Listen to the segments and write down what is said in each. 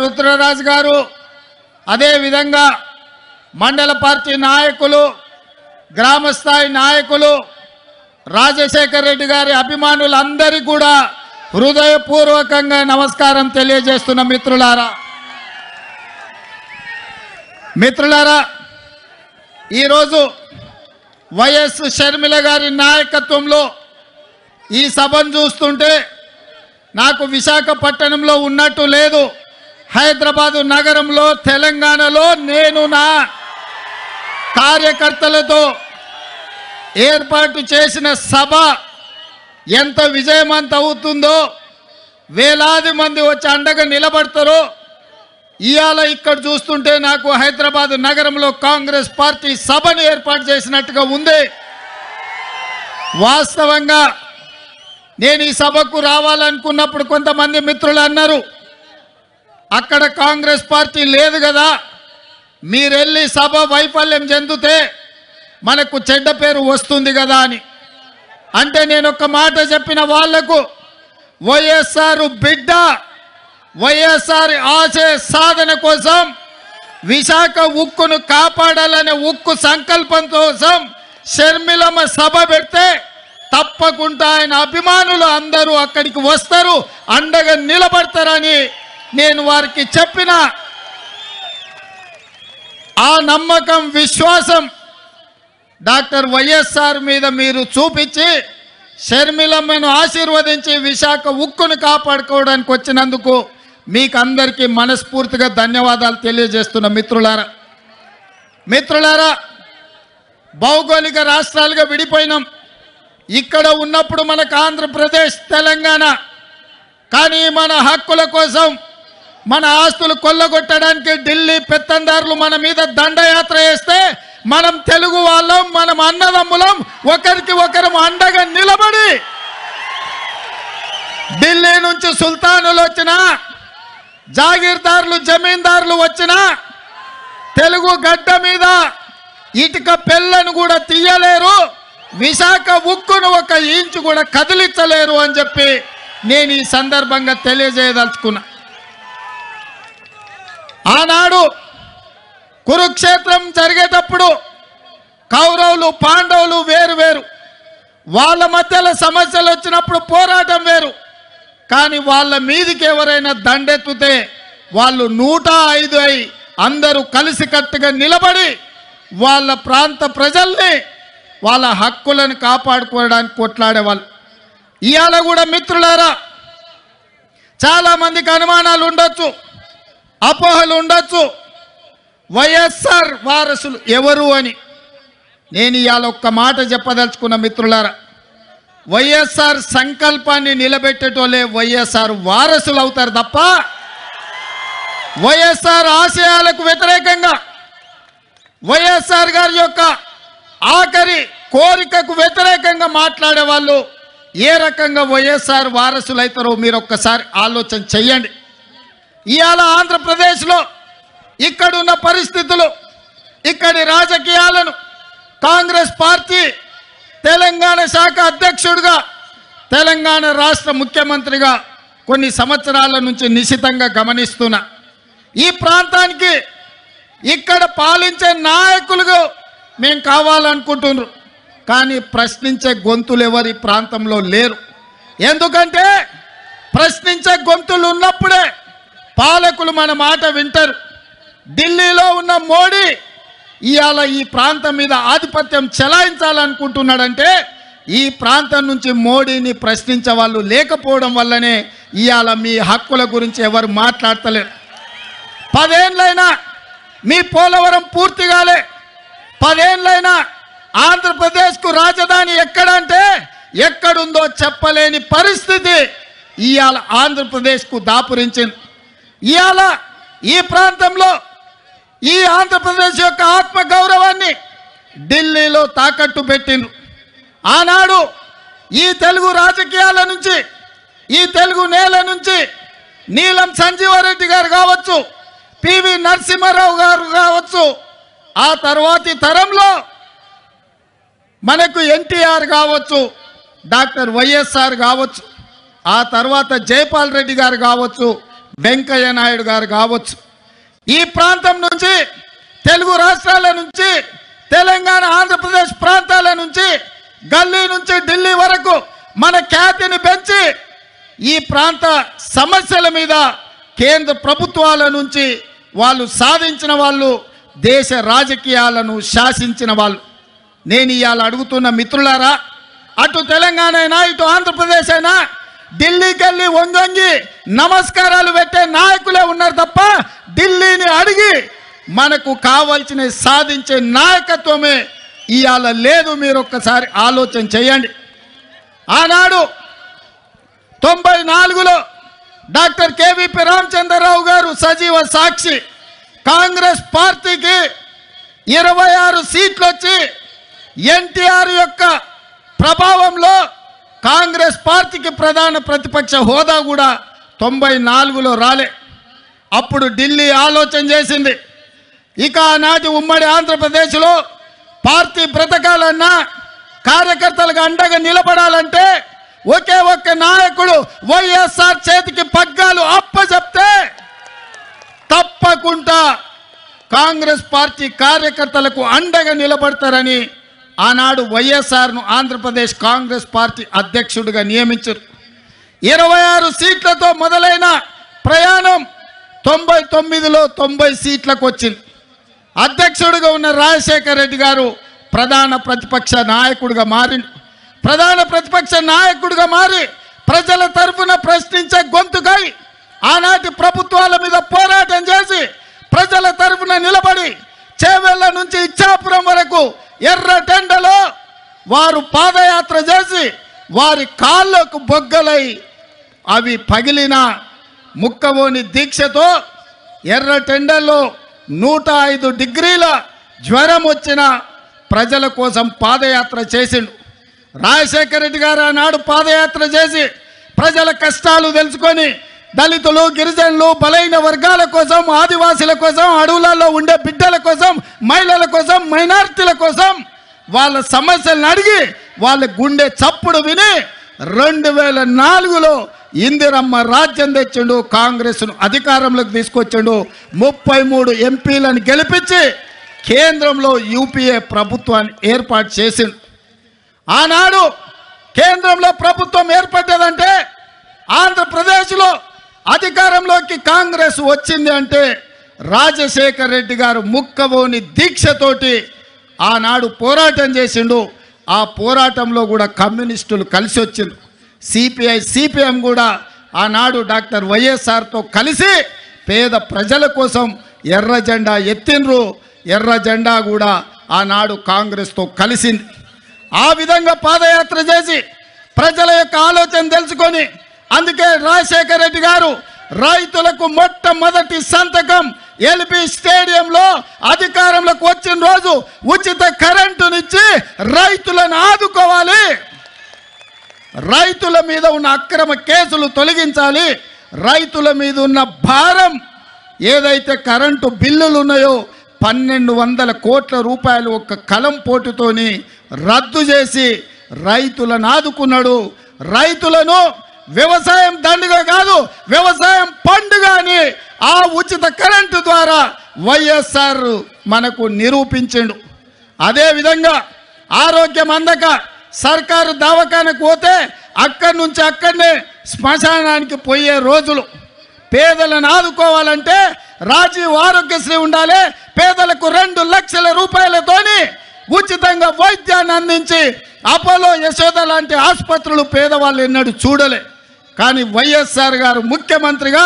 రుద్రరాజు గారు, అదే విధంగా మండల పార్టీ నాయకులు, గ్రామ స్థాయి నాయకులు, రాజశేఖర్ రెడ్డి గారి అభిమానులందరికీ కూడా హృదయపూర్వకంగా నమస్కారం తెలియజేస్తున్న మిత్రులారా, ఈరోజు వైఎస్ షర్మిల గారి నాయకత్వంలో ఈ సభను చూస్తుంటే నాకు విశాఖపట్నంలో ఉన్నట్టు లేదు. హైదరాబాదు నగరంలో, తెలంగాణలో నేను నా కార్యకర్తలతో ఏర్పాటు చేసిన సభ ఎంత విజయవంతం అవుతుందో, వేలాది మంది వచ్చి అండగా నిలబడతారో ఇవాళ ఇక్కడ చూస్తుంటే నాకు హైదరాబాదు నగరంలో కాంగ్రెస్ పార్టీ సభను ఏర్పాటు చేసినట్టుగా ఉంది. వాస్తవంగా నేను ఈ సభకు రావాలనుకున్నప్పుడు కొంతమంది మిత్రులు అన్నారు, అక్కడ కాంగ్రెస్ పార్టీ లేదు కదా, మీరెళ్ళి సభ వైఫల్యం చెందితే మనకు చెడ్డ పేరు వస్తుంది కదా అని. అంటే నేను ఒక మాట చెప్పిన వాళ్లకు, వైఎస్ఆర్ బిడ్డ, వైఎస్ఆర్ ఆశయ సాధన కోసం, విశాఖ ఉక్కును కాపాడాలనే ఉక్కు సంకల్పం కోసం షర్మిలమ్మ సభ పెడితే తప్పకుండా ఆయన అభిమానులు అందరూ అక్కడికి వస్తారు, అండగా నిలబడతారని నేను వారికి చెప్పిన ఆ నమ్మకం, విశ్వాసం డాక్టర్ వైఎస్ఆర్ మీద మీరు చూపించి షర్మిలమ్మను ఆశీర్వదించి విశాఖ ఉక్కును కాపాడుకోవడానికి వచ్చినందుకు మీకు అందరికీ మనస్ఫూర్తిగా ధన్యవాదాలు తెలియజేస్తున్న మిత్రులారా, భౌగోళిక రాష్ట్రాలుగా విడిపోయినాం. ఇక్కడ ఉన్నప్పుడు మనకు ఆంధ్రప్రదేశ్, తెలంగాణ, కానీ మన హక్కుల కోసం, మన ఆస్తులు కొల్లగొట్టడానికి ఢిల్లీ పెత్తందారులు మన మీద దండయాత్ర చేస్తే మనం తెలుగు వాళ్ళం, మనం అన్నదమ్ములం, ఒకరికి ఒకరు అండగా నిలబడి ఢిల్లీ నుంచి సుల్తానులు వచ్చినా, జాగీర్దారులు, జమీందారులు వచ్చినా తెలుగు గడ్డ మీద ఇటుక పెళ్ళను కూడా తీయలేరు, విశాఖ ఉక్కును ఒక ఇంచు కూడా కదిలించలేరు అని చెప్పి నేను ఈ సందర్భంగా తెలియజేయదలుచుకున్నా. ఆనాడు కురుక్షేత్రం జరిగేటప్పుడు కౌరవులు, పాండవులు వేరు వేరు, వాళ్ళ మధ్యలో సమస్యలు వచ్చినప్పుడు పోరాటం వేరు. కానీ వాళ్ళ మీదికి ఎవరైనా దండెత్తితే వాళ్ళు 105 అయి అందరూ కలిసికట్టుగా నిలబడి వాళ్ళ ప్రాంత ప్రజల్ని, వాళ్ళ హక్కులను కాపాడుకోవడానికి కొట్లాడేవాళ్ళు. ఇవాళ కూడా మిత్రులారా, చాలామందికి అనుమానాలు ఉండొచ్చు, అపోహలు ఉండొచ్చు, వైఎస్ఆర్ వారసులు ఎవరు అని. నేను ఇవాళ ఒక్క మాట చెప్పదలుచుకున్న మిత్రులారా, వైఎస్ఆర్ సంకల్పాన్ని నిలబెట్టేటోళ్ళే వైఎస్ఆర్ వారసులు అవుతారు తప్ప వైఎస్ఆర్ ఆశయాలకు వ్యతిరేకంగా, వైఎస్ఆర్ గారి యొక్క ఆఖరి కోరికకు వ్యతిరేకంగా మాట్లాడే వాళ్ళు ఏ రకంగా వైఎస్ఆర్ వారసులు అవుతారో మీరు ఒక్కసారి ఆలోచన చెయ్యండి. ఇవాళ ఆంధ్రప్రదేశ్లో ఇక్కడున్న పరిస్థితులు, ఇక్కడి రాజకీయాలను కాంగ్రెస్ పార్టీ తెలంగాణ శాఖ అధ్యక్షుడిగా, తెలంగాణ రాష్ట్ర ముఖ్యమంత్రిగా కొన్ని సంవత్సరాల నుంచి నిశితంగా గమనిస్తున్నా. ఈ ప్రాంతానికి ఇక్కడ పాలించే నాయకులుగా మేము కావాలనుకుంటున్నారు, కానీ ప్రశ్నించే గొంతులు ఎవరి ప్రాంతంలో లేరు. ఎందుకంటే ప్రశ్నించే గొంతులు ఉన్నప్పుడే పాలకులు మన మాట వింటారు. ఢిల్లీలో ఉన్న మోడీ ఇవాళ ఈ ప్రాంతం మీద ఆధిపత్యం చెలాయించాలనుకుంటున్నాడంటే ఈ ప్రాంతం నుంచి మోడీని ప్రశ్నించే వాళ్ళు లేకపోవడం వల్లనే ఇవాళ మీ హక్కుల గురించి ఎవరు మాట్లాడతలేరు. 10 ఏళ్ళైనా మీ పోలవరం పూర్తి కాలే, 10 ఏళ్ళైనా ఆంధ్రప్రదేశ్కు రాజధాని ఎక్కడంటే ఎక్కడుందో చెప్పలేని పరిస్థితి ఇవాళ ఆంధ్రప్రదేశ్కు దాపురించింది. ఇవాళ ఈ ప్రాంతంలో ఈ ఆంధ్రప్రదేశ్ యొక్క ఆత్మగౌరవాన్ని ఢిల్లీలో తాకట్టు పెట్టిండ్రు. ఆనాడు ఈ తెలుగు రాజకీయాల నుంచి, ఈ తెలుగు నేల నుంచి నీలం సంజీవారెడ్డి గారు కావచ్చు, పివి నరసింహారావు గారు కావచ్చు, ఆ తర్వాతి తరంలో మనకు ఎన్టీఆర్ కావచ్చు, డాక్టర్ వైఎస్ఆర్ కావచ్చు, ఆ తర్వాత జైపాల్ రెడ్డి గారు కావచ్చు, వెంకయ్య నాయుడు గారు కావచ్చు, ఈ ప్రాంతం నుంచి, తెలుగు రాష్ట్రాల నుంచి, తెలంగాణ ఆంధ్రప్రదేశ్ ప్రాంతాల నుంచి, గల్లీ నుంచి ఢిల్లీ వరకు మన ఖ్యాతిని పెంచి ఈ ప్రాంత సమస్యల మీద కేంద్ర ప్రభుత్వాల నుంచి వాళ్ళు సాధించిన వాళ్ళు, దేశ రాజకీయాలను శాసించిన వాళ్ళు. నేను ఇవాళ అడుగుతున్న మిత్రులారా, అటు తెలంగాణ అయినా ఇటు ఆంధ్రప్రదేశ్ అయినా ఢిల్లీకి వెళ్ళి వంగొంగి నమస్కారాలు పెట్టే నాయకులే ఉన్నారు తప్ప ఢిల్లీని అడిగి మనకు కావాల్సిన సాధించే నాయకత్వమే ఇవాళ లేదు. మీరు ఒక్కసారి ఆలోచన చేయండి. ఆనాడు 94లో డాక్టర్ కేవీపీ రామచంద్రరావు గారు సజీవ సాక్షి, కాంగ్రెస్ పార్టీకి 26 సీట్లు వచ్చి ఎన్టీఆర్ యొక్క ప్రభావంలో కాంగ్రెస్ పార్టీకి ప్రధాన ప్రతిపక్ష హోదా కూడా 94లో రాలే. అప్పుడు ఢిల్లీ ఆలోచన చేసింది, ఇక ఆనాటి ఉమ్మడి ఆంధ్రప్రదేశ్లో పార్టీ బ్రతకాలన్నా, కార్యకర్తలకు అండగా నిలబడాలంటే ఒకే ఒక్క నాయకుడు వైఎస్ఆర్ చేతికి పగ్గాలు అప్పచెప్తే తప్పకుండా కాంగ్రెస్ పార్టీ కార్యకర్తలకు అండగా నిలబడతారని ఆనాడు వైఎస్ఆర్ను ఆంధ్రప్రదేశ్ కాంగ్రెస్ పార్టీ అధ్యక్షుడిగా నియమించారు. 26 సీట్లతో మొదలైన ప్రయాణం 99లో 90 సీట్లకు వచ్చింది. అధ్యక్షుడిగా ఉన్న రాజశేఖర రెడ్డి గారు ప్రధాన ప్రతిపక్ష నాయకుడిగా మారి ప్రజల తరఫున ప్రశ్నించే గొంతుకై ఆనాటి ప్రభుత్వాల మీద పోరాటం చేసి ప్రజల తరఫున నిలబడి చేవెళ్ళ నుంచి ఇచ్చాపురం వరకు ఎర్రటెండలో వారు పాదయాత్ర చేసి వారి కాళ్ళకు బొగ్గలై అవి పగిలిన ముక్కవోని దీక్షతో ఎర్రటెండల్లో 105 డిగ్రీల జ్వరం వచ్చిన ప్రజల కోసం పాదయాత్ర చేసిండు. రాజశేఖర రెడ్డి గారు ఆనాడు పాదయాత్ర చేసి ప్రజల కష్టాలు తెలుసుకొని దళితులు, గిరిజనులు, బలైన వర్గాల కోసం, ఆదివాసీల కోసం, అడవులలో ఉండే బిడ్డల కోసం, మహిళల కోసం, మైనారిటీల కోసం వాళ్ళ సమస్యలను అడిగి వాళ్ళ గుండె చప్పుడు విని 2004లో ఇందిరమ్మ రాజ్యం తెచ్చిండు, కాంగ్రెస్ను అధికారంలోకి తీసుకొచ్చిండు, 33 ఎంపీలను గెలిపించి కేంద్రంలో యూపీఏ ప్రభుత్వాన్ని ఏర్పాటు చేసిండు. ఆనాడు కేంద్రంలో ప్రభుత్వం ఏర్పడ్డదంటే, ఆంధ్రప్రదేశ్లో అధికారంలోకి కాంగ్రెస్ వచ్చింది అంటే రాజశేఖర రెడ్డి గారు ముక్కవోని దీక్షతోటి ఆనాడు పోరాటం చేసిండు. ఆ పోరాటంలో కూడా కమ్యూనిస్టులు కలిసి వచ్చిండు. సిపిఐ, సిపిఎం కూడా ఆనాడు డాక్టర్ వైఎస్ఆర్తో కలిసి పేద ప్రజల కోసం ఎర్ర జెండా ఎత్తిండ్రు. ఎర్ర జెండా కూడా ఆనాడు కాంగ్రెస్తో కలిసింది. ఆ విధంగా పాదయాత్ర చేసి ప్రజల యొక్క ఆలోచన తెలుసుకొని, అందుకే రాజశేఖర రెడ్డి గారు రైతులకు మొట్టమొదటి సంతకం ఎల్బీ స్టేడియంలో అధికారంలోకి వచ్చిన రోజు ఉచిత కరెంటునిచ్చి రైతులను ఆదుకోవాలి, రైతుల మీద ఉన్న అక్రమ కేసులు తొలగించాలి, రైతుల మీద ఉన్న భారం ఏదైతే కరెంటు బిల్లులు ఉన్నాయో 1200 కోట్ల రూపాయలు ఒక్క కలం పోటుతోని రద్దు చేసి రైతులను ఆదుకున్నాడు. రైతులను వ్యవసాయం దండుగ కాదు, వ్యవసాయం పండుగ అని ఆ ఉచిత కరెంటు ద్వారా వైఎస్ఆర్ మనకు నిరూపించిండు. అదేవిధంగా ఆరోగ్యం అందక సర్కారు దవాఖానకు పోతే అక్కడి నుంచి అక్కడనే శ్మశానానికి పోయే రోజులు. పేదలను ఆదుకోవాలంటే రాజీవ్ ఆరోగ్యశ్రీ ఉండాలి. పేదలకు 2 లక్షల రూపాయలతోని ఉచితంగా వైద్యాన్ని అందించి అపోలో, యశోద లాంటి ఆసుపత్రులు పేదవాళ్ళు ఎన్నడూ చూడలే. కానీ వైఎస్ఆర్ గారు ముఖ్యమంత్రిగా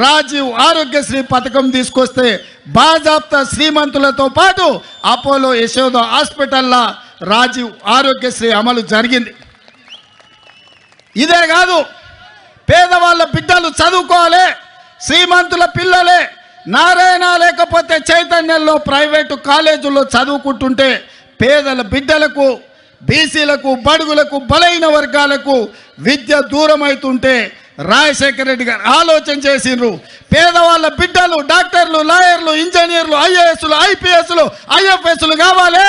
రాజీవ్ ఆరోగ్యశ్రీ పథకం తీసుకొస్తే బాజాప్తా శ్రీమంతులతో పాటు అపోలో, యశోద హాస్పిటల్లో రాజీవ్ ఆరోగ్యశ్రీ అమలు జరిగింది. ఇదే కాదు, పేదవాళ్ళ బిడ్డలు చదువుకోవాలి, శ్రీమంతుల పిల్లలే నారాయణ లేకపోతే చైతన్యంలో ప్రైవేటు కాలేజీల్లో చదువుకుంటుంటే పేదల బిడ్డలకు, బీసీలకు, బడుగులకు, బలైన వర్గాలకు విద్య దూరం అవుతుంటే రాజశేఖర రెడ్డి గారు ఆలోచన చేసిండ్రు. పేదవాళ్ళ బిడ్డలు డాక్టర్లు, లాయర్లు, ఇంజనీర్లు, ఐఏఎస్లు, ఐపీఎస్లు, ఐఎఫ్ఎస్లు కావాలి,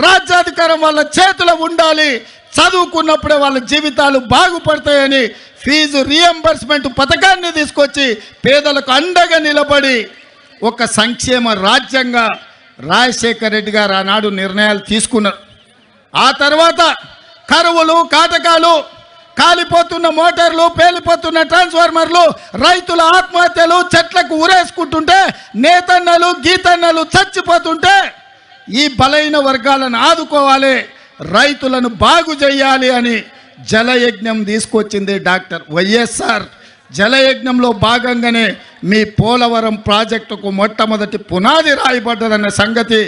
రాజ్యాధికారం వాళ్ళ చేతిలో ఉండాలి, చదువుకున్నప్పుడే వాళ్ళ జీవితాలు బాగుపడతాయని ఫీజు రీఎంబర్స్మెంట్ పథకాన్ని తీసుకొచ్చి పేదలకు అండగా నిలబడి ఒక సంక్షేమ రాజ్యంగా రాజశేఖర రెడ్డి గారు ఆనాడు నిర్ణయాలు తీసుకున్నారు. ఆ తర్వాత కరువులు, కాటకాలు, కాలిపోతున్న మోటార్లు, పేలిపోతున్న ట్రాన్స్ఫార్మర్లు, రైతుల ఆత్మహత్యలు, చెట్లకు ఉరేసుకుంటుంటే, నేతన్నలు గీతన్నలు చచ్చిపోతుంటే ఈ బలైన వర్గాలను ఆదుకోవాలి, రైతులను బాగు చేయాలి అని జలయజ్ఞం తీసుకొచ్చింది డాక్టర్ వైఎస్ఆర్. జలయజ్ఞంలో భాగంగానే మీ పోలవరం ప్రాజెక్టుకు మొట్టమొదటి పునాది రాయబడ్డదన్న సంగతి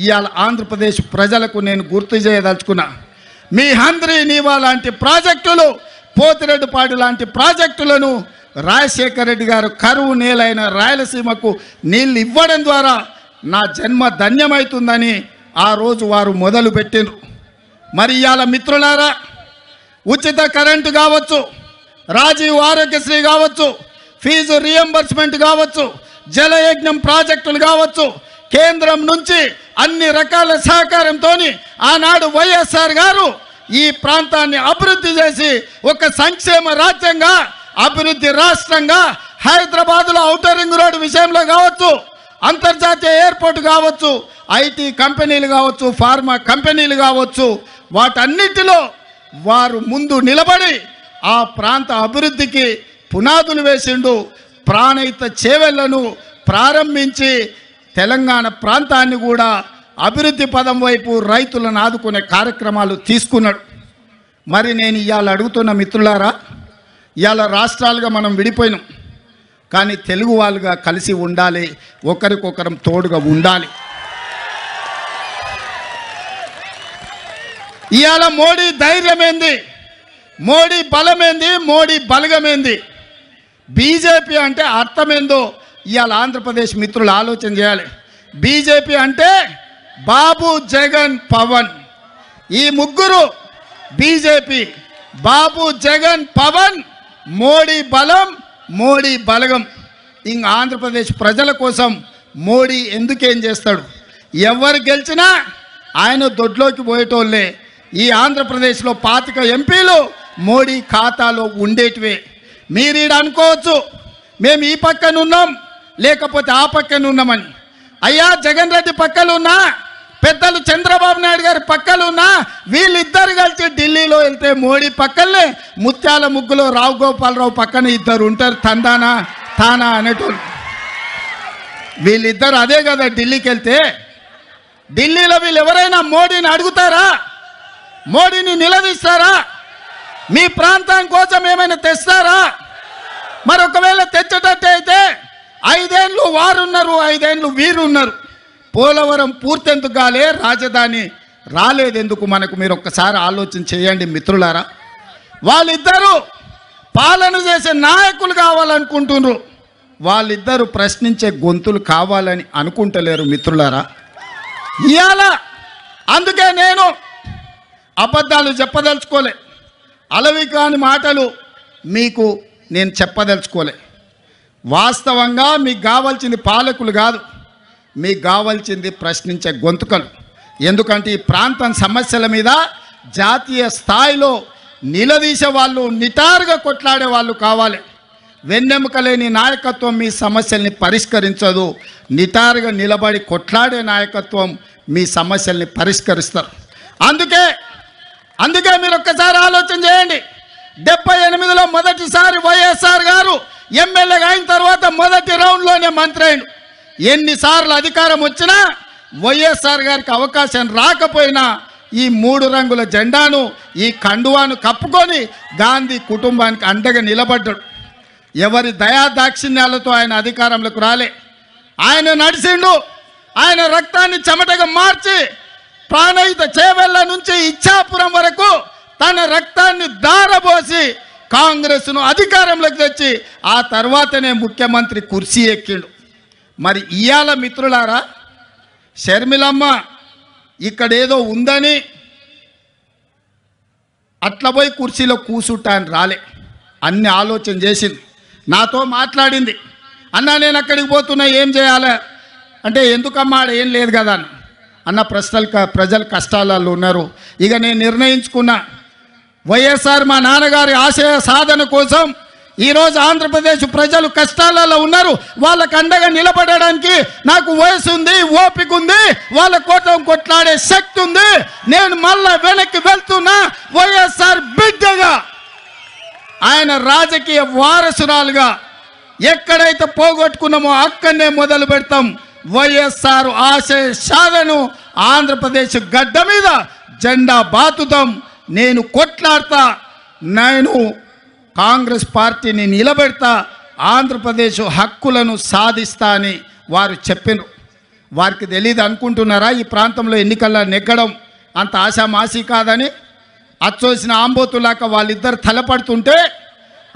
ఇవాళ ఆంధ్రప్రదేశ్ ప్రజలకు నేను గుర్తు చేయదలుచుకున్నా. మీ హంద్రీ నీవా లాంటి ప్రాజెక్టులు, పోతిరెడ్డిపాడు లాంటి ప్రాజెక్టులను రాజశేఖర రెడ్డి గారు కరువు నేలైన రాయలసీమకు నీళ్ళు ఇవ్వడం ద్వారా నా జన్మ ధన్యమవుతుందని ఆ రోజు వారు మొదలుపెట్టిండ్రు. మరి ఇవాళ మిత్రులారా, ఉచిత కరెంటు కావచ్చు, రాజీవ్ ఆరోగ్యశ్రీ కావచ్చు, ఫీజు రీఎంబర్స్మెంట్ కావచ్చు, జలయజ్ఞం ప్రాజెక్టులు కావచ్చు, కేంద్రం నుంచి అన్ని రకాల సహకారంతో ఆనాడు వైఎస్ఆర్ గారు ఈ ప్రాంతాన్ని అభివృద్ధి చేసి ఒక సంక్షేమ రాజ్యంగా, అభివృద్ధి రాష్ట్రంగా హైదరాబాద్లో ఔటర్ రింగ్ రోడ్డు విషయంలో కావచ్చు, అంతర్జాతీయ ఎయిర్పోర్ట్ కావచ్చు, ఐటీ కంపెనీలు కావచ్చు, ఫార్మా కంపెనీలు కావచ్చు, వాటన్నిటిలో వారు ముందు నిలబడి ఆ ప్రాంత అభివృద్ధికి పునాదులు వేసిండు. ప్రాణహిత చేవెళ్లను ప్రారంభించి తెలంగాణ ప్రాంతాన్ని కూడా అభివృద్ధి పదం వైపు రైతులను ఆదుకునే కార్యక్రమాలు తీసుకున్నాడు. మరి నేను ఇవాళ అడుగుతున్న మిత్రులారా, ఇవాళ రాష్ట్రాలుగా మనం విడిపోయినాం, కానీ తెలుగు వాళ్ళుగా కలిసి ఉండాలి, ఒకరికొకరం తోడుగా ఉండాలి. ఇవాళ మోడీ ధైర్యమేంది, మోడీ బలమేంది, మోడీ బలగమేంది, బీజేపీ అంటే అర్థమేందో ఇవాళ ఆంధ్రప్రదేశ్ మిత్రులు ఆలోచన చేయాలి. బీజేపీ అంటే బాబు, జగన్, పవన్, ఈ ముగ్గురు బీజేపీ. బాబు, జగన్, పవన్, మోడీ బలం, మోడీ బలగం. ఇంక ఆంధ్రప్రదేశ్ ప్రజల కోసం మోడీ ఎందుకేం చేస్తాడు? ఎవరు గెలిచినా ఆయన దొడ్లోకి పోయేటోళ్ళే. ఈ ఆంధ్రప్రదేశ్లో 25 ఎంపీలు మోడీ ఖాతాలో ఉండేటివే. మీరు ఈడ అనుకోవచ్చు మేము ఈ పక్కన ఉన్నాం లేకపోతే ఆ పక్కన ఉన్నామని. అయ్యా, జగన్ రెడ్డి పక్కలున్నా, పెద్దలు చంద్రబాబు నాయుడు గారి పక్కలున్నా, వీళ్ళిద్దరు కలిసి ఢిల్లీలో వెళ్తే మోడీ పక్కనే ముత్యాల ముగ్గులో రావు గోపాలరావు పక్కన ఇద్దరు ఉంటారు, తందానా తానా అనేటోళ్ళు. వీళ్ళిద్దరు అదే కదా ఢిల్లీకి వెళ్తే. ఢిల్లీలో వీళ్ళు ఎవరైనా మోడీని అడుగుతారా? మోడీని నిలదీస్తారా? మీ ప్రాంతం కోసం ఏమైనా తెస్తారా? మరి ఒకవేళ తెచ్చేటట్టు అయితే 5 ఏళ్ళు వారున్నారు, 5 ఏళ్ళు వీరున్నారు. పోలవరం పూర్తెందుకు కాలే, రాజధాని రాలేదెందుకు మనకు? మీరు ఒక్కసారి ఆలోచన చేయండి మిత్రులారా. వాళ్ళిద్దరూ పాలన చేసే నాయకులు కావాలనుకుంటున్నారు, వాళ్ళిద్దరూ ప్రశ్నించే గొంతులు కావాలని అనుకుంటలేరు మిత్రులారా. ఇవాళ అందుకే నేను అబద్ధాలు చెప్పదలుచుకోలే, అలవి కాని మాటలు మీకు నేను చెప్పదలుచుకోలే. వాస్తవంగా మీకు కావాల్సింది పాలకులు కాదు, మీకు కావాల్సింది ప్రశ్నించే గొంతుకలు. ఎందుకంటే ఈ ప్రాంతం సమస్యల మీద జాతీయ స్థాయిలో నిలదీసే వాళ్ళు, నిటారుగా కొట్లాడే వాళ్ళు కావాలి. వెన్నెముక లేని నాయకత్వం మీ సమస్యల్ని పరిష్కరించదు. నిటారుగా నిలబడి కొట్లాడే నాయకత్వం మీ సమస్యల్ని పరిష్కరిస్తారు. అందుకే మీరు ఒక్కసారి ఆలోచన చేయండి. 78లో మొదటిసారి వైఎస్ఆర్ గారు ఎమ్మెల్యేగా అయిన తర్వాత మొదటి రౌండ్లోనే మంత్రి అయిండు. ఎన్నిసార్లు అధికారం వచ్చినా వైఎస్ఆర్ గారికి అవకాశం రాకపోయినా ఈ 3 రంగుల జెండాను, ఈ కండువాను కప్పుకొని గాంధీ కుటుంబానికి అండగా నిలబడ్డాడు. ఎవరి దయాదాక్షిణ్యాలతో ఆయన అధికారంలోకి రాలే. ఆయన నడిచిండు. ఆయన రక్తాన్ని చెమటగా మార్చి ప్రాణహిత చేవెళ్ళ నుంచి ఇచ్చాపురం వరకు తన రక్తాన్ని దారబోసి కాంగ్రెస్ను అధికారంలోకి తెచ్చి ఆ తర్వాతనే ముఖ్యమంత్రి కుర్చీ ఎక్కిండు. మరి ఇయాల మిత్రులారా, షర్మిలమ్మ ఇక్కడేదో ఉందని అట్లా పోయి కుర్చీలో కూసుంటా అని రాలే. అన్ని ఆలోచన చేసింది, నాతో మాట్లాడింది. అన్నా నేను అక్కడికి పోతున్నా, ఏం చేయాలి అంటే, ఎందుకమ్మా ఆడ ఏం లేదు కదా అన్న. ప్రజలు కష్టాలలో ఉన్నారు. ఇక నేను నిర్ణయించుకున్నా, వైఎస్ఆర్ మా నాన్నగారి ఆశయ సాధన కోసం ఈరోజు ఆంధ్రప్రదేశ్ ప్రజలు కష్టాలలో ఉన్నారు. వాళ్ళకు అండగా నిలబడడానికి నాకు వయసు ఉంది, ఓపిక ఉంది, వాళ్ళ కోసం కొట్లాడే శక్తి ఉంది. నేను మళ్ళా వెనక్కి వెళ్తున్నా వైఎస్ఆర్ బిడ్డగా, ఆయన రాజకీయ వారసురాలుగా. ఎక్కడైతే పోగొట్టుకున్నామో అక్కడనే మొదలు పెడతాం. వైఎస్ఆర్ ఆశయ సాధను ఆంధ్రప్రదేశ్ గడ్డ మీద జెండా బాతుతాం. నేను కొట్లాడతా, నేను కాంగ్రెస్ పార్టీని నిలబెడతా, ఆంధ్రప్రదేశ్ హక్కులను సాధిస్తా అని వారు చెప్పినారు. వారికి తెలియదు అనుకుంటున్నారా ఈ ప్రాంతంలో ఎన్నికల్లో నెగ్గడం అంత ఆశామాసి కాదని? అచ్చోసిన ఆంబోతులాక వాళ్ళిద్దరు తలపడుతుంటే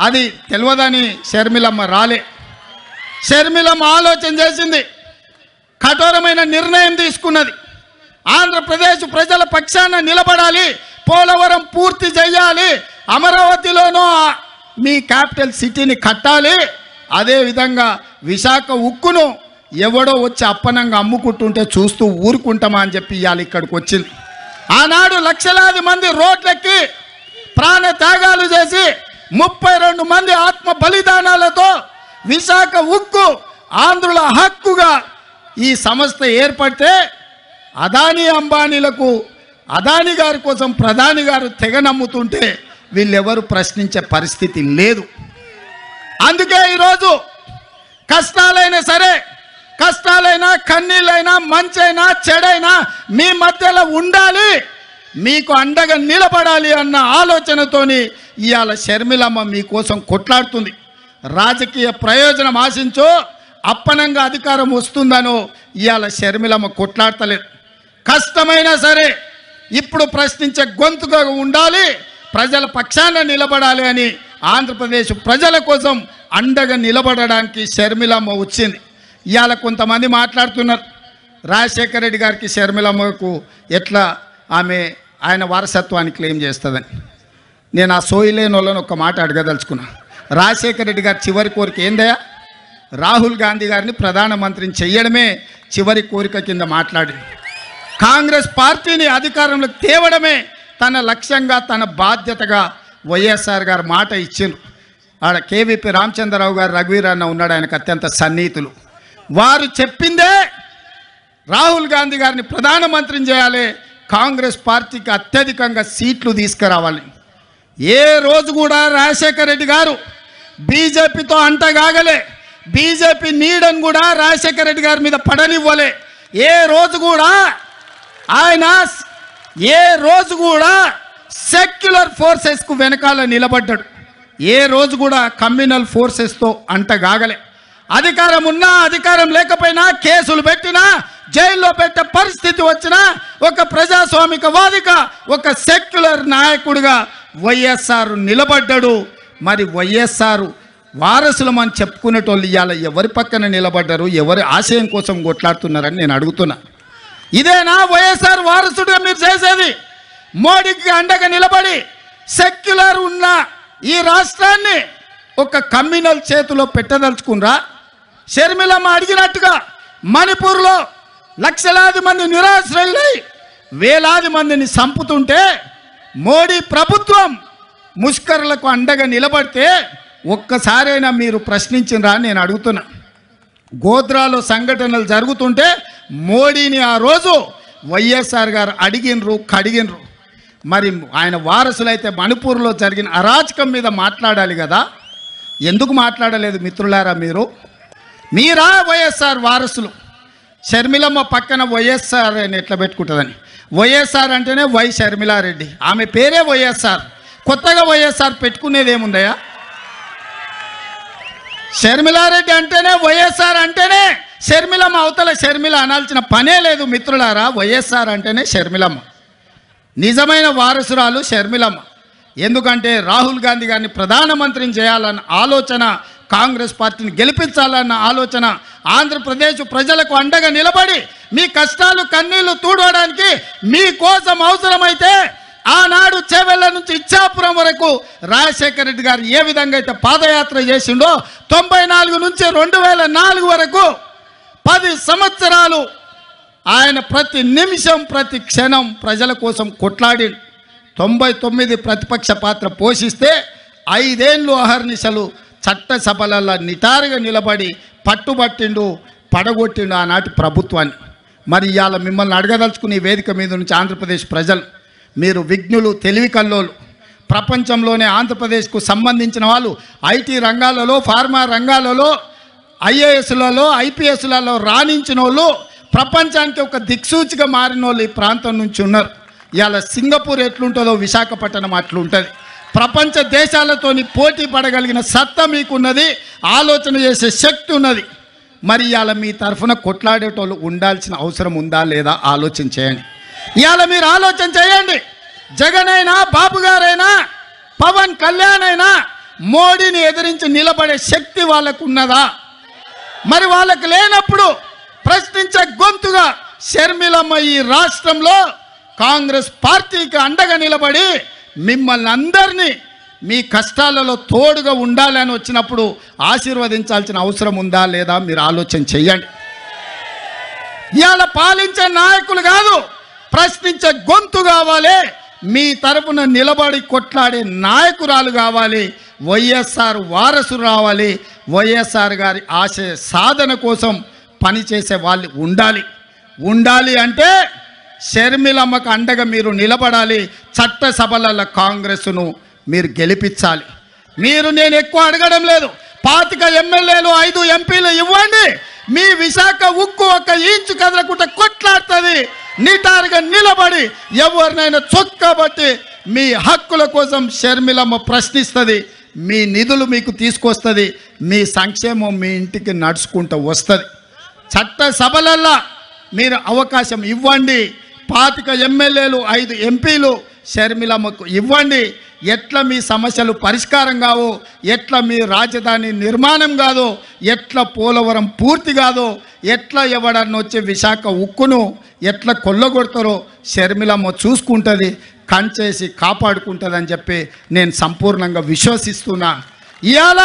అది తెలియదని షర్మిలమ్మ రాలే. షర్మిలమ్మ ఆలోచన చేసింది, కఠోరమైన నిర్ణయం తీసుకున్నది. ఆంధ్రప్రదేశ్ ప్రజల పక్షాన నిలబడాలి, పోలవరం పూర్తి చేయాలి, అమరావతిలోనూ మీ క్యాపిటల్ సిటీని కట్టాలి, అదేవిధంగా విశాఖ ఉక్కును ఎవడో వచ్చి అప్పనంగా అమ్ముకుంటుంటే చూస్తూ ఊరుకుంటామా అని చెప్పి ఇవాళ ఇక్కడికి వచ్చింది. ఆనాడు లక్షలాది మంది రోడ్లెక్కి ప్రాణ త్యాగాలు చేసి 32 మంది ఆత్మ బలిదానాలతో విశాఖ ఉక్కు ఆంధ్రుల హక్కుగా ఈ సంస్థ ఏర్పడితే అదానీ అంబానీలకు, అదానీ గారి కోసం ప్రధాని గారు తెగ నమ్ముతుంటే వీళ్ళెవరు ప్రశ్నించే పరిస్థితి లేదు. అందుకే ఈరోజు కష్టాలైనా సరే, కష్టాలైనా కన్నీళ్ళైనా మంచైనా చెడైనా మీ మధ్యలో ఉండాలి, మీకు అండగా నిలబడాలి అన్న ఆలోచనతోని ఇవాళ షర్మిలమ్మ మీకోసం కొట్లాడుతుంది. రాజకీయ ప్రయోజనం ఆశించో అప్పనంగా అధికారం వస్తుందనో ఇవాళ షర్మిలమ్మ కొట్లాడతలేదు. కష్టమైనా సరే ఇప్పుడు ప్రశ్నించే గొంతుగా ఉండాలి, ప్రజల పక్షాన నిలబడాలి అని ఆంధ్రప్రదేశ్ ప్రజల కోసం అండగా నిలబడడానికి షర్మిలమ్మ వచ్చింది. ఇవాళ కొంతమంది మాట్లాడుతున్నారు, రాజశేఖర రెడ్డి గారికి షర్మిలమ్మకు ఎట్లా ఆయన వారసత్వాన్ని క్లెయిమ్ చేస్తుందని. నేను ఆ సోయిలేని వాళ్ళని ఒక మాట అడగదలుచుకున్నా. రాజశేఖర రెడ్డి గారి చివరి కోరిక ఏందయ్యా? రాహుల్ గాంధీ గారిని ప్రధానమంత్రిని చెయ్యడమే చివరి కోరిక కింద మాట్లాడింది. కాంగ్రెస్ పార్టీని అధికారంలోకి తేవడమే తన లక్ష్యంగా, తన బాధ్యతగా వైఎస్ఆర్ గారు మాట ఇచ్చిండ్రు. ఆడ కేవీపీ రామచంద్రరావు గారు, రఘువీర్ అన్న ఉన్నాడు, ఆయనకు అత్యంత సన్నిహితులు. వారు చెప్పిందే రాహుల్ గాంధీ గారిని ప్రధానమంత్రిని చేయాలి, కాంగ్రెస్ పార్టీకి అత్యధికంగా సీట్లు తీసుకురావాలి. ఏ రోజు కూడా రాజశేఖర రెడ్డి గారు బీజేపీతో అంటగాగలే, బీజేపీ నీడను కూడా రాజశేఖర రెడ్డి గారి మీద పడనివ్వలే. ఏ రోజు కూడా సెక్యులర్ ఫోర్సెస్కు వెనకాల నిలబడ్డాడు. ఏ రోజు కూడా కమ్యూనల్ ఫోర్సెస్తో అంటగాగలే. అధికారం ఉన్నా అధికారం లేకపోయినా, కేసులు పెట్టినా, జైల్లో పెట్టే పరిస్థితి వచ్చినా ఒక ప్రజాస్వామికవాదిగా, ఒక సెక్యులర్ నాయకుడిగా వైఎస్ఆర్ నిలబడ్డాడు. మరి వైఎస్ఆర్ వారసులమని చెప్పుకునేటోళ్ళు ఇవాళ ఎవరి పక్కన నిలబడ్డారు, ఎవరి ఆశయం కోసం కొట్లాడుతున్నారని నేను అడుగుతున్నా. ఇదేనా వైఎస్ఆర్ వారసుడిగా మీరు చేసేది? మోడీకి అండగా నిలబడి సెక్యులర్ ఉన్న ఈ రాష్ట్రాన్ని ఒక కమ్యూనల్ చేతిలో పెట్టదలుచుకున్నారా? షర్మిలమ్మ అడిగినట్టుగా మణిపూర్లో లక్షలాది మంది నిరాశ్రయులై వేలాది మందిని చంపుతుంటే మోడీ ప్రభుత్వం ముష్కరులకు అండగా నిలబడితే ఒక్కసారైనా మీరు ప్రశ్నించినరా నేను అడుగుతున్నా. గోద్రాలో సంఘటనలు జరుగుతుంటే మోడీని ఆ రోజు వైఎస్ఆర్ గారు అడిగినరు, కడిగినరు. మరి ఆయన వారసులైతే మణిపూర్లో జరిగిన అరాచకం మీద మాట్లాడాలి కదా, ఎందుకు మాట్లాడలేదు మిత్రులారా? మీరా వైఎస్ఆర్ వారసులు? షర్మిలమ్మ పక్కన వైఎస్ఆర్ అని ఎట్లా పెట్టుకుంటుందని. వైఎస్ఆర్ అంటేనే వై షర్మిలారెడ్డి, ఆమె పేరే వైఎస్ఆర్. కొత్తగా వైఎస్ఆర్ పెట్టుకునేది ఏముందయ్యా? షర్మిలారెడ్డి అంటేనే, వైఎస్ఆర్ అంటేనే షర్మిలమ్మ, అవతల షర్మిల అనాల్సిన పనే లేదు మిత్రులారా. వైఎస్ఆర్ అంటేనే షర్మిలమ్మ, నిజమైన వారసురాలు షర్మిలమ్మ. ఎందుకంటే రాహుల్ గాంధీ గారిని ప్రధానమంత్రిని చేయాలన్న ఆలోచన, కాంగ్రెస్ పార్టీని గెలిపించాలన్న ఆలోచన, ఆంధ్రప్రదేశ్ ప్రజలకు అండగా నిలబడి మీ కష్టాలు కన్నీళ్లు తూడవడానికి మీకోసం అవసరమైతే ఆనాడు చేవెళ్ళ నుంచి ఇచ్చాపురం వరకు రాజశేఖర రెడ్డి గారు ఏ విధంగా అయితే పాదయాత్ర చేసిండో 94 నుంచి 2004 వరకు 10 సంవత్సరాలు ఆయన ప్రతి నిమిషం ప్రతి క్షణం ప్రజల కోసం కొట్లాడి 99 ప్రతిపక్ష పాత్ర పోషిస్తే 5 ఏళ్ళు అహర్నిశలు చట్టసభలలో నిటారుగా నిలబడి పట్టుబట్టిండు, పడగొట్టిండు ఆనాటి ప్రభుత్వాన్ని. మరి ఇవాళ మిమ్మల్ని అడగదలుచుకుని వేదిక మీద నుంచి ఆంధ్రప్రదేశ్ ప్రజలు, మీరు విజ్ఞులు, తెలివి కల్లోలు, ప్రపంచంలోనే ఆంధ్రప్రదేశ్కు సంబంధించిన వాళ్ళు ఐటీ రంగాలలో, ఫార్మా రంగాలలో, ఐఏఎస్లలో, ఐపీఎస్లలో రాణించిన వాళ్ళు, ప్రపంచానికి ఒక దిక్సూచిగా మారిన వాళ్ళు ఈ ప్రాంతం నుంచి ఉన్నారు. ఇవాళ సింగపూర్ ఎట్లుంటుందో విశాఖపట్నం అట్లుంటుంది. ప్రపంచ దేశాలతోని పోటీ పడగలిగిన సత్తా మీకున్నది, ఆలోచన చేసే శక్తి ఉన్నది. మరి ఇవాళ మీ తరఫున కొట్లాడేటోళ్ళు ఉండాల్సిన అవసరం ఉందా లేదా ఆలోచన చేయండి. ఇవాళ మీరు ఆలోచన చేయండి. జగన్ అయినా, బాబు గారైనా, పవన్ కళ్యాణ్ అయినా మోడీని ఎదిరించి నిలబడే శక్తి వాళ్ళకు ఉన్నదా? మరి వాళ్ళకు లేనప్పుడు ప్రశ్నించే గొంతుగా షర్మిలమ్మ ఈ రాష్ట్రంలో కాంగ్రెస్ పార్టీకి అండగా నిలబడి మిమ్మల్ని అందరినీ మీ కష్టాలలో తోడుగా ఉండాలని వచ్చినప్పుడు ఆశీర్వదించాల్సిన అవసరం ఉందా లేదా మీరు ఆలోచన చెయ్యండి. ఇవాళ పాలించే నాయకులు కాదు, ప్రశ్నించే గొంతు కావాలి. మీ తరపున నిలబడి కొట్లాడే నాయకురాలు కావాలి. వైఎస్ఆర్ వారసులు రావాలి. వైఎస్ఆర్ గారి ఆశయ సాధన కోసం పనిచేసే వాళ్ళు ఉండాలి అంటే షర్మిలమ్మకు అండగా మీరు నిలబడాలి. చట్టసభలలో కాంగ్రెస్ను మీరు గెలిపించాలి. నేను ఎక్కువ అడగడం లేదు. 25 ఎమ్మెల్యేలు, 5 ఎంపీలు ఇవ్వండి. మీ విశాఖ ఉక్కు 1 ఇంచు కదలకుండా కొట్లాడుతుంది. నిటారుగా నిలబడి ఎవరినైనా చొక్కబట్టి మీ హక్కుల కోసం షర్మిలమ్మ ప్రశ్నిస్తుంది. మీ నిధులు మీకు తీసుకొస్తుంది. మీ సంక్షేమం మీ ఇంటికి నడుచుకుంటూ వస్తుంది. చట్టసభలల్లో మీరు అవకాశం ఇవ్వండి. 25 ఎమ్మెల్యేలు, 5 ఎంపీలు షర్మిలమ్మకు ఇవ్వండి. ఎట్లా మీ సమస్యలు పరిష్కారం కావు, ఎట్లా మీ రాజధాని నిర్మాణం కాదు, ఎట్లా పోలవరం పూర్తి కాదు, ఎట్లా ఎవడన్నా వచ్చే విశాఖ ఉక్కును ఎట్లా కొల్లగొడతారో షర్మిలమ్మ చూసుకుంటుంది, కంచేసి కాపాడుకుంటుంది అని చెప్పి నేను సంపూర్ణంగా విశ్వసిస్తున్నా. ఇవాళ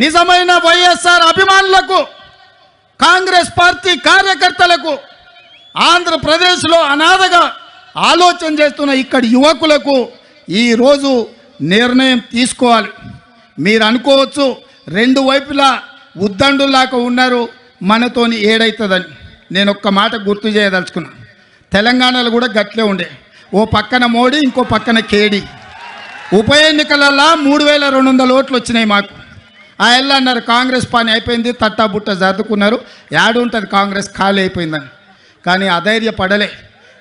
నిజమైన వైఎస్ఆర్ అభిమానులకు, కాంగ్రెస్ పార్టీ కార్యకర్తలకు, ఆంధ్రప్రదేశ్లో అనాథగా ఆలోచన చేస్తున్న ఇక్కడి యువకులకు ఈరోజు నిర్ణయం తీసుకోవాలి. మీరు అనుకోవచ్చు 2 వైపులా ఉద్దండులాగా ఉన్నారు, మనతోని ఏడైతుందని. నేను ఒక్క మాట గుర్తు చేయదలుచుకున్నా. తెలంగాణలో కూడా గట్లే ఉండే. ఓ పక్కన మోడీ, ఇంకో పక్కన కేడీ. ఉప ఎన్నికలలో 3200 ఓట్లు వచ్చినాయి మాకు. ఆ ఎల్లు అన్నారు కాంగ్రెస్ పని అయిపోయింది, తట్టాబుట్ట జరుపుకున్నారు, యాడుంటుంది కాంగ్రెస్ ఖాళీ అయిపోయిందని. కానీ అధైర్యపడలే,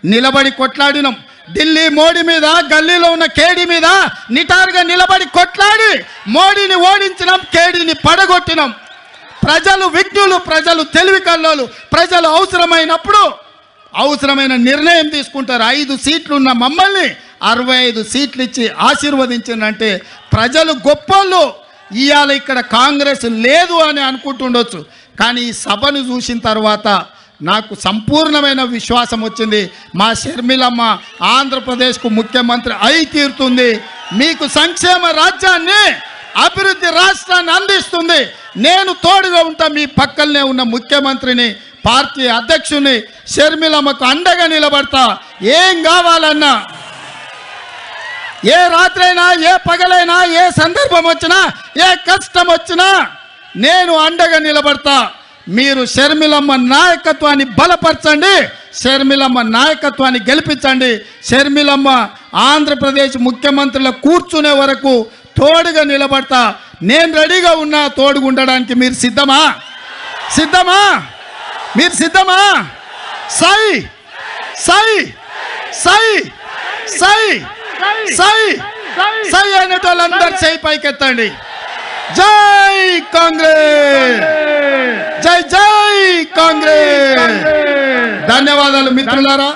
నిలబడి కొట్లాడినాం. ఢిల్లీ మోడీ మీద, గల్లీలో ఉన్న కేడీ మీద నిటారుగా నిలబడి కొట్లాడి మోడీని ఓడించినాం, కేడీని పడగొట్టినాం. ప్రజలు విజ్ఞులు, ప్రజలు తెలివి కల్లోలు. ప్రజలు అవసరమైనప్పుడు అవసరమైన నిర్ణయం తీసుకుంటారు. 5 సీట్లు ఉన్న మమ్మల్ని 65 సీట్లు ఇచ్చి ఆశీర్వదించిందంటే ప్రజలు గొప్పోళ్ళు. ఇవాళ ఇక్కడ కాంగ్రెస్ లేదు అని అనుకుంటుండొచ్చు, కానీ ఈ సభను చూసిన తర్వాత నాకు సంపూర్ణమైన విశ్వాసం వచ్చింది. మా షర్మిలమ్మ ఆంధ్రప్రదేశ్కు ముఖ్యమంత్రి అయి తీరుతుంది. మీకు సంక్షేమ రాజ్యాన్ని, అభివృద్ధి రాష్ట్రాన్ని అందిస్తుంది. నేను తోడుగా ఉంటా. మీ పక్కనే ఉన్న ముఖ్యమంత్రిని, పార్టీ అధ్యక్షుని షర్మిలమ్మకు అండగా నిలబడతా. ఏం కావాలన్నా, ఏ రాత్రైనా, ఏ పగలైనా, ఏ సందర్భం వచ్చినా, ఏ కష్టం వచ్చినా నేను అండగా నిలబడతా. మీరు షర్మిలమ్మ నాయకత్వాన్ని బలపరచండి, షర్మిలమ్మ నాయకత్వాన్ని గెలిపించండి. షర్మిలమ్మ ఆంధ్రప్రదేశ్ ముఖ్యమంత్రుల కూర్చునే వరకు తోడుగా నిలబడతా. నేను రెడీగా ఉన్నా తోడుగా ఉండడానికి. మీరు సిద్ధమా? మీరు సిద్ధమా? సై సై సై సై సై సై అనేటోళ్ళందరూ చేయి పైకెత్తండి. జై కాంగ్రెస్, జై జై కాంగ్రెస్. ధన్యవాదాలు మిత్రులారా.